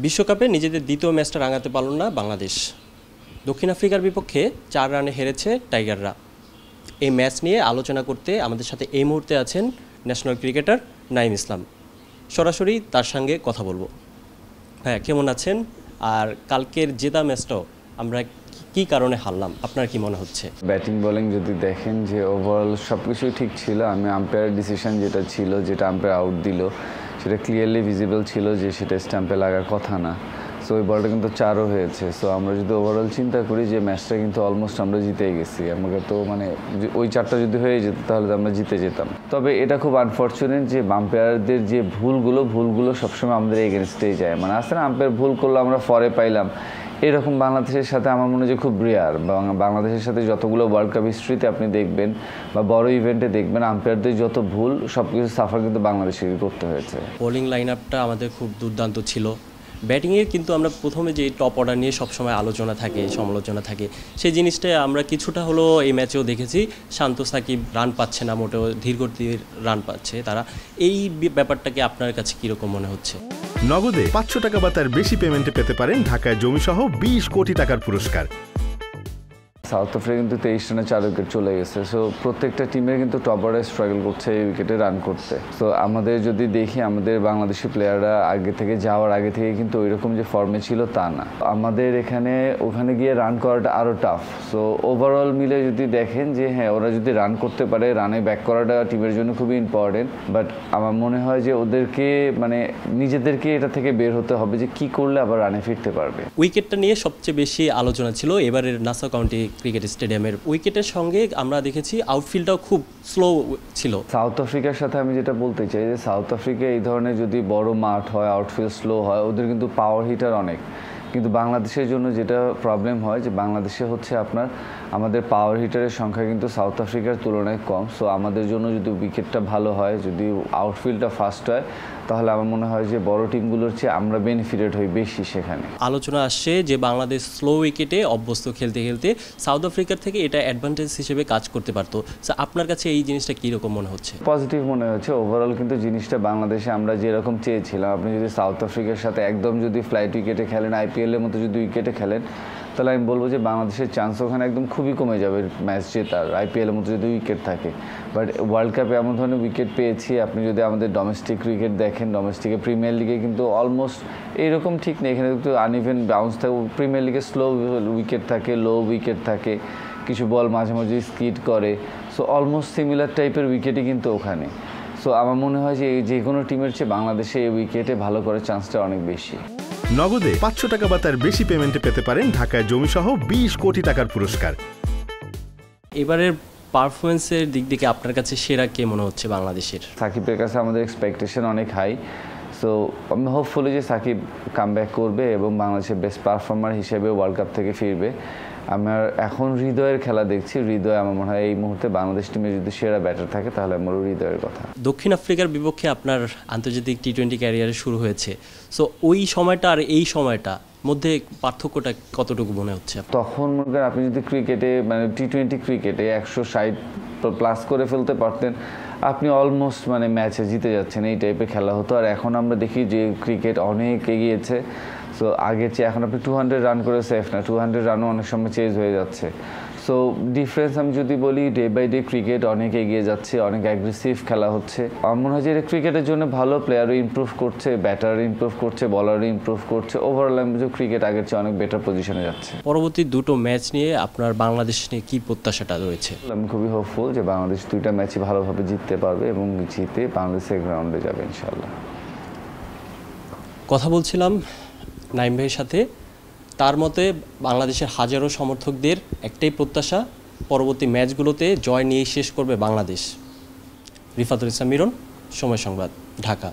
বিশ্বকাপে নিজেদের দ্বিতীয় ম্যাচটা রাঙাতে পারল না বাংলাদেশ। দক্ষিণ আফ্রিকার বিপক্ষে 4 রানে হেরেছে টাইগাররা। এই ম্যাচ নিয়ে আলোচনা করতে আমাদের সাথে এই মুহূর্তে আছেন ন্যাশনাল ক্রিকেটার নাঈম ইসলাম। সরাসরি তার সঙ্গে কথা বলবো। হ্যাঁ, কেমন আছেন? আর কালকের জেতা ম্যাচটাও আমরা কি কারণে হারলাম, আপনার কি মনে হচ্ছে? ব্যাটিং বোলিং যদি দেখেন যে ওভারঅল সব কিছুই ঠিক ছিল। আমি আম্পায়ার ডিসিশন যেটা ছিল, যেটা আম্পায়ার আউট দিল, সেটা ক্লিয়ারলি ভিজিবল ছিল যে সেটা স্ট্যাম্পে লাগার কথা না। সো ওই বলটা কিন্তু 4ও হয়েছে। সো আমরা যদি ওভারঅল চিন্তা করি যে ম্যাচটা কিন্তু অলমোস্ট আমরা জিতেই গেছি। আমাকে তো ওই 4টা যদি হয়ে যেত তাহলে তো আমরা জিতে যেতাম। তবে এটা খুব আনফর্চুনেট যে আম্পায়ারদের যে ভুলগুলো সবসময় আমাদের এগেনস্টেই যায়। আছে না, আম্পায়ার ভুল করলো আমরা ফরে পাইলাম, এরকম বাংলাদেশের সাথে আমার মনে হয় খুব রেয়ার। বাংলাদেশের সাথে যতগুলো ওয়ার্ল্ড কাপ হিস্ট্রিতে আপনি দেখবেন বা বড় ইভেন্টে দেখবেন, আম্পায়ারদের যত ভুল সব কিছু সাফার কিন্তু বাংলাদেশেরই করতে হয়েছে। বোলিং লাইন আপটা আমাদের খুব দুর্দান্ত ছিল। ব্যাটিংয়ের কিন্তু আমরা প্রথমে যে টপ অর্ডার নিয়ে সবসময় আলোচনা থাকে, সমালোচনা থাকে, সেই জিনিসটা আমরা কিছুটা হলেও এই ম্যাচেও দেখেছি। শান্ত সাকিব রান পাচ্ছে না, মোটেও ধীরগতির রান পাচ্ছে তারা। এই ব্যাপারটাকে আপনার কাছে কীরকম মনে হচ্ছে? নগদে 500 টাকা বা তার বেশি পেমেন্টে পেতে পারেন ঢাকায় জমিসহ 20 কোটি টাকার পুরস্কার। সাউথ আফ্রিকা কিন্তু 23 রানে 4 উইকেট চলে গেছে। সো প্রত্যেকটা টিমের কিন্তু টপ অর্ডারে স্ট্রাগল করছে এই উইকেটে রান করতে। সো আমাদের যদি দেখি, আমাদের বাংলাদেশি প্লেয়াররা যাওয়ার আগে থেকে কিন্তু ওইরকম যে ফর্মে ছিল তা না। আমাদের ওখানে গিয়ে রান করাটা আরও টাফ। সো ওভারঅল মিলে যদি দেখেন যে হ্যাঁ, ওরা যদি রান করতে পারে, রানে ব্যাক করাটা টিমের জন্য খুবই ইম্পর্টেন্ট। বাট আমার মনে হয় যে ওদেরকে নিজেদেরকে এটা থেকে বের হতে হবে যে কি করলে আবার রানে ফিরতে পারবে। উইকেটটা নিয়ে সবচেয়ে বেশি আলোচনা ছিল এবারের নাসাউ কাউন্টি ক্রিকেট স্টেডিয়ামের উইকেটের সঙ্গে। আমরা দেখেছি আউটফিল্ডটাও খুব স্লো ছিল। সাউথ আফ্রিকার সাথে আমি যেটা বলতে চাই যে সাউথ আফ্রিকা এই ধরনের যদি বড় মাঠ হয়, আউটফিল্ড স্লো হয়, ওদের কিন্তু পাওয়ার হিটার অনেক। কিন্তু বাংলাদেশের জন্য যেটা প্রবলেম হয় যে বাংলাদেশে হচ্ছে আমাদের পাওয়ার হিটারের সংখ্যা কিন্তু সাউথ আফ্রিকার তুলনায় কম। সো আমাদের জন্য যদি উইকেটটা ভালো হয়, যদি আউটফিল্ডটা ফাস্ট হয়, তাহলে আমার মনে হয় যে বড় টিমগুলোর চেয়ে আমরা বেনিফিটেড হই বেশি সেখানে। আলোচনা আসছে যে বাংলাদেশ স্লো উইকেটে অভ্যস্ত খেলতে খেলতে সাউথ আফ্রিকার থেকে এটা অ্যাডভান্টেজ হিসেবে কাজ করতে পারতো। আপনার কাছে এই জিনিসটা কীরকম মনে হচ্ছে? পজিটিভ মনে হচ্ছে। ওভারঅল কিন্তু জিনিসটা বাংলাদেশে আমরা যেরকম চেয়েছিলাম, আপনি যদি সাউথ আফ্রিকার সাথে একদম যদি ফ্লাইট উইকেটে খেলেন, আইপিএলের মতো যদি উইকেটে খেলেন, তাহলে আমি বলবো যে বাংলাদেশের চান্স ওখানে একদম খুবই কমে যাবে ম্যাচ জেতার, আইপিএলের মতো যদি উইকেট থাকে। বাট ওয়ার্ল্ড কাপে এমন ধরনের উইকেট পেয়েছি। আপনি যদি আমাদের ডোমেস্টিক ক্রিকেট দেখেন, ডোমেস্টিকে প্রিমিয়ার লিগে কিন্তু অলমোস্ট এইরকম ঠিক নেই। এখানে একটু আনইভেন বাউন্স থাকে। প্রিমিয়ার লিগে স্লো উইকেট থাকে, লো উইকেট থাকে, কিছু বল মাঝে মাঝে স্কিড করে। সো অলমোস্ট সিমিলার টাইপের উইকেটই কিন্তু ওখানে। সো আমার মনে হয় যে কোনো টিমের চেয়ে বাংলাদেশে এই উইকেটে ভালো করার চান্সটা অনেক বেশি। নগদে 500 টাকা বা তার বেশি পেমেন্টে পেতে পারেন ঢাকায় জমিসহ 20 কোটি টাকার পুরস্কার। এবারের পারফরমেন্সের দিক থেকে আপনার কাছে সেরা কে মনে হচ্ছে বাংলাদেশের? সাকিবের কাছে আমাদের এক্সপেকটেশন অনেক হাই। সো আমি হোপফুলি যে সাকিব কামব্যাক করবে এবং বাংলাদেশের বেস্ট পারফর্মার হিসেবে ওয়ার্ল্ড কাপ থেকে ফিরবে। আমার এখন হৃদয়ের খেলা দেখছি। হৃদয় আমার মনে হয় এই মুহূর্তে বাংলাদেশ টিমে যদি সেরা ব্যাটার থাকে তাহলে আমারও হৃদয়ের কথা। দক্ষিণ আফ্রিকার বিপক্ষে আপনার আন্তর্জাতিক টি-20 ক্যারিয়ারে শুরু হয়েছে। সো ওই সময়টা আর এই সময়টা মধ্যে পার্থক্যটা কতটুকু মনে হচ্ছে? তখন মনে করেন আপনি যদি ক্রিকেটে টি-20 ক্রিকেটে 160+ করে ফেলতে পারতেন, আপনি অলমোস্ট ম্যাচে জিতে যাচ্ছেন, এই টাইপের খেলা হতো। আর এখন আমরা দেখি যে ক্রিকেট অনেক এগিয়েছে। সো আগের চেয়ে এখন আপনি 200 রান করে সেফ না, 200 রানও অনেক সময় চেঞ্জ হয়ে যাচ্ছে। সো ডিফারেন্স আমি যদি বলি, ডে বাই ডে ক্রিকেট অনেক এগিয়ে যাচ্ছে, অনেক অ্যাগ্রেসিভ খেলা হচ্ছে। আমার মনে হয় যে ক্রিকেটের জন্য ভালো, প্লেয়ারও ইমপ্রুভ করছে, ব্যাটারও ইমপ্রুভ করছে, বলারও ইমপ্রুভ করছে। ওভারঅল আমি যে ক্রিকেট আগের চেয়ে অনেক বেটার পজিশনে যাচ্ছে। পরবর্তী দুটো ম্যাচ নিয়ে আপনার বাংলাদেশ নিয়ে কী প্রত্যাশাটা রয়েছে? আমি খুবই হোপফুল যে বাংলাদেশ 2টা ম্যাচই ভালোভাবে জিততে পারবে এবং জিতে বাংলাদেশের গ্রাউন্ডে যাবে ইনশাআল্লাহ। কথা বলছিলাম নাঈম ভাইয়ের সাথে। তার মতে বাংলাদেশের হাজারো সমর্থকদের একটাই প্রত্যাশা, পরবর্তী ম্যাচগুলোতে জয় নিয়ে শেষ করবে বাংলাদেশ। রিফাতুল ইসলাম মিরন, সময় সংবাদ, ঢাকা।